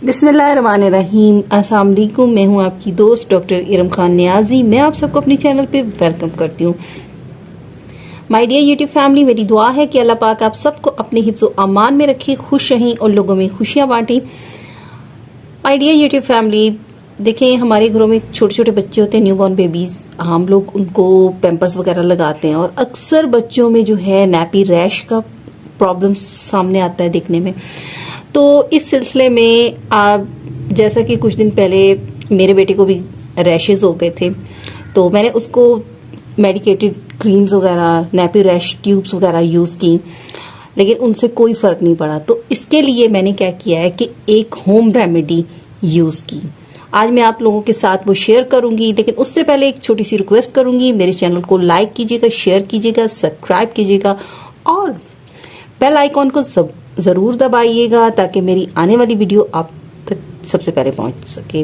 बिस्मिल्लाहिर्रहमानिर्रहीम। अस्सलाम वालेकुम। मैं हूं आपकी दोस्त डॉक्टर इरम खान नियाजी। मैं आप सबको अपने चैनल पे वेलकम करती हूं। माय डियर यूट्यूब फैमिली, मेरी दुआ है कि अल्लाह पाक आप सबको अपने हिफ्ज़ व अमान में रखे, खुश रहें और लोगों में खुशियां बांटें। माय डियर यूट्यूब फैमिली, देखें हमारे घरों में छोटे छोटे बच्चे होते हैं, न्यूबॉर्न बेबीज। हम लोग उनको पैम्पर्स वगैरह लगाते हैं और अक्सर बच्चों में जो है नैपी रैश का प्रॉब्लम सामने आता है देखने में। तो इस सिलसिले में जैसा कि कुछ दिन पहले मेरे बेटे को भी रैशेज हो गए थे, तो मैंने उसको मेडिकेटेड क्रीम्स वगैरह, नैपी रैश ट्यूब्स वगैरह यूज की, लेकिन उनसे कोई फर्क नहीं पड़ा। तो इसके लिए मैंने क्या किया है कि एक होम रेमेडी यूज की। आज मैं आप लोगों के साथ वो शेयर करूंगी, लेकिन उससे पहले एक छोटी सी रिक्वेस्ट करूंगी, मेरे चैनल को लाइक कीजिएगा, शेयर कीजिएगा, सब्सक्राइब कीजिएगा और बेल आइकॉन को जरूर दबाइएगा ताकि मेरी आने वाली वीडियो आप तक सबसे पहले पहुंच सके।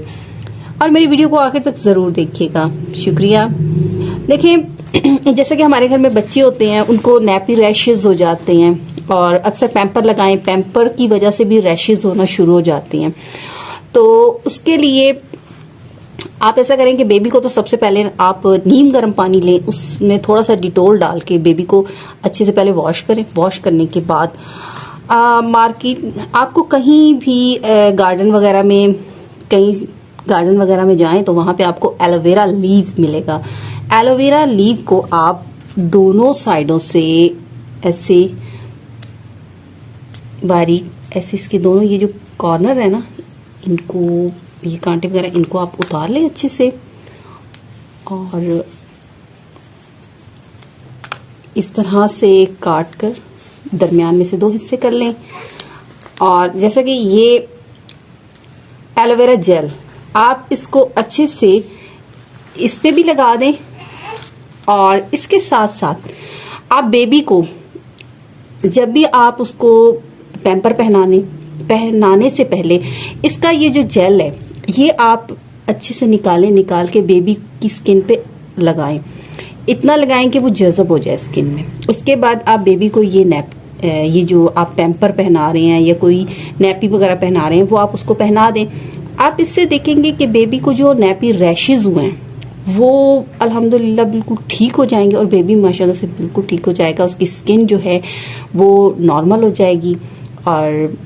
और मेरी वीडियो को आखिर तक जरूर देखिएगा। शुक्रिया। देखिए, जैसे कि हमारे घर में बच्चे होते हैं, उनको नैपी रैशेज हो जाते हैं और अक्सर पैम्पर लगाएं, पैम्पर की वजह से भी रैशेज होना शुरू हो जाते हैं। तो उसके लिए आप ऐसा करें कि बेबी को तो सबसे पहले आप नीम गर्म पानी लें, उसमें थोड़ा सा डिटोल डाल के बेबी को अच्छे से पहले वॉश करें। वॉश करने के बाद मार्केट, आपको कहीं भी गार्डन वगैरह में जाएं तो वहां पे आपको एलोवेरा लीव मिलेगा। एलोवेरा लीव को आप दोनों साइडों से ऐसे बारीक, ऐसे इसके दोनों ये जो कॉर्नर है ना, इनको, ये कांटे वगैरह, इनको आप उतार लें अच्छे से और इस तरह से काट कर दरमियान में से दो हिस्से कर लें। और जैसा कि ये एलोवेरा जेल, आप इसको अच्छे से इस पे भी लगा दें और इसके साथ साथ आप बेबी को जब भी आप उसको पैम्पर पहनाने से पहले इसका ये जो जेल है, ये आप अच्छे से निकाल के बेबी की स्किन पे लगाएं। इतना लगाएं कि वो जज़ब हो जाए स्किन में। उसके बाद आप बेबी को ये जो आप पैम्पर पहना रहे हैं या कोई नैपी वगैरह पहना रहे हैं, वो आप उसको पहना दें। आप इससे देखेंगे कि बेबी को जो नैपी रैशेज हुए हैं वो अल्हम्दुलिल्लाह बिल्कुल ठीक हो जाएंगे और बेबी माशाल्लाह से बिल्कुल ठीक हो जाएगा। उसकी स्किन जो है वो नॉर्मल हो जाएगी। और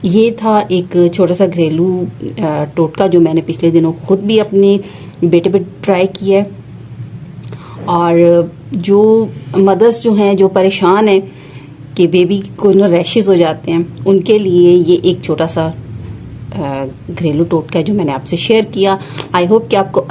ये था एक छोटा सा घरेलू टोटका जो मैंने पिछले दिनों खुद भी अपने बेटे पे ट्राई किया है। और जो मदर्स जो हैं, जो परेशान हैं कि बेबी को ना रैशेज हो जाते हैं, उनके लिए ये एक छोटा सा घरेलू टोटका है जो मैंने आपसे शेयर किया। आई होप कि आपको